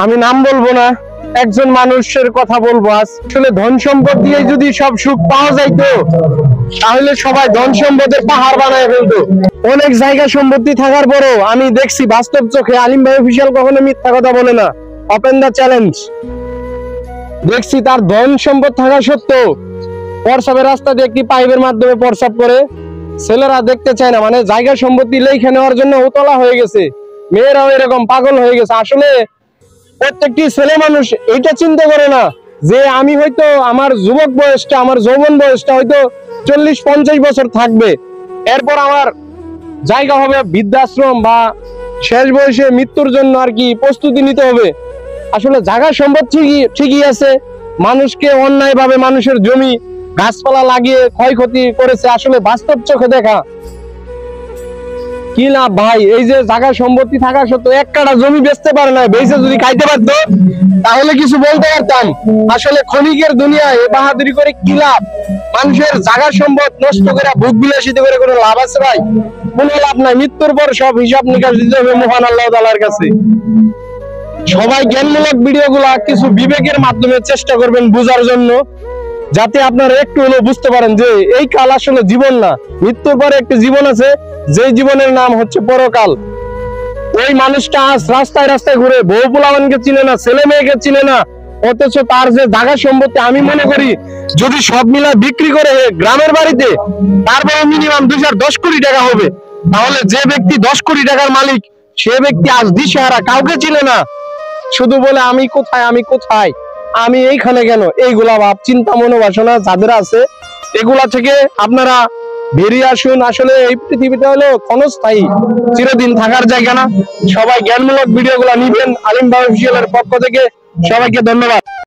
আমি নাম বলবো না, একজন মানুষের কথা বলবো। আসলে ধন সম্পদ দিয়ে যদি সব সুখ পাওয়া যাইতো তাহলে সবাই ধন সম্পদের পাহাড় বানায় ফেলতো। অনেক জায়গা সম্পত্তি থাকার পরও আমি দেখছি বাস্তব চোখে আলিম ভাই অফিসিয়াল কখনো মিথ্যা কথা বলে না। Open the challenge. দেখছি তার ধন সম্পদ থাকা সত্ত্বেও প্রস্রাবের রাস্তা দিয়ে একটি পাইপের মাধ্যমে প্রস্রাব করে। ছেলেরা দেখতে চায় না, মানে জায়গা সম্পত্তি লেখা নেওয়ার জন্য উতলা হয়ে গেছে, মেয়েরাও এরকম পাগল হয়ে গেছে। আসলে প্রত্যেকটি ছেলে মানুষ এইটা চিন্তা করে না যে আমি হয়তো আমার যুবক বয়সটা, আমার যৌবন বয়সটা হয়তো 40-50 বছর থাকবে, এরপর আমার জায়গা হবে বৃদ্ধাশ্রম বা শেষ বয়সে মৃত্যুর জন্য আর কি প্রস্তুতি নিতে হবে। আসলে জায়গা সম্পদ ঠিকই আছে, মানুষকে অন্যায় ভাবে মানুষের জমি গাছপালা লাগিয়ে ক্ষয়ক্ষতি করেছে। আসলে বাস্তব চোখে দেখা কি লাভ ভাই? এই যে জায়গা সম্পত্তি থাকা সত্ত্বেও এক কাঠা জমি বেচতে পারে না, বেচে যদি খাইতে পারতো তাহলে কিছু বলতে পারতাম। আসলে ক্ষণিকের দুনিয়ায় বাহাদুরি করে কি লাভ? মানুষের জায়গা সম্পদ নষ্ট করে ভোগ বিলাসিত করে কোনো লাভ আছে ভাই? কোনো লাভ নাই। মৃত্যুর পর সব হিসাব নিকাশ দিতে হবে মহান আল্লাহ তাআলার কাছে। সবাই জ্ঞানমূলক ভিডিও গুলা কিছু বিবেকের মাধ্যমে চেষ্টা করবেন বোঝার জন্য, যাতে আপনারা একটু হলেও বুঝতে পারেন যে এই কাল আসলে জীবন না, মৃত্যুর পরে একটি জীবন আছে, যে জীবনের নাম হচ্ছে পরকাল। ওই মানুষটা আজ রাস্তায় রাস্তায় ঘুরে বউ পোলাপানকে চিনে না, ছেলে মেয়েকে চিনে না, অথচ তার যে জায়গা সম্পত্তি আমি মনে করি যদি সব মিলা বিক্রি করে গ্রামের বাড়িতে তারপরে মিনিমাম 210 কোটি টাকা হবে। তাহলে যে ব্যক্তি 10 কোটি টাকার মালিক সে ব্যক্তি আজ দিশেহারা, কাউকে চিনে না, শুধু বলে আমি কোথায়, আমি কোথায়, আমি এইখানে কেন। এইগুলা ভাব চিন্তা মনোবাসনা যাদের আছে এগুলা থেকে আপনারা বেরিয়ে আসুন। আসলে এই পৃথিবীটা হলো ক্ষণস্থায়ী, চিরদিন থাকার জায়গা না। সবাই জ্ঞানমূলক ভিডিও গুলা নিবেন আলিম ভাই অফিসিয়ালের পক্ষ থেকে। সবাইকে ধন্যবাদ।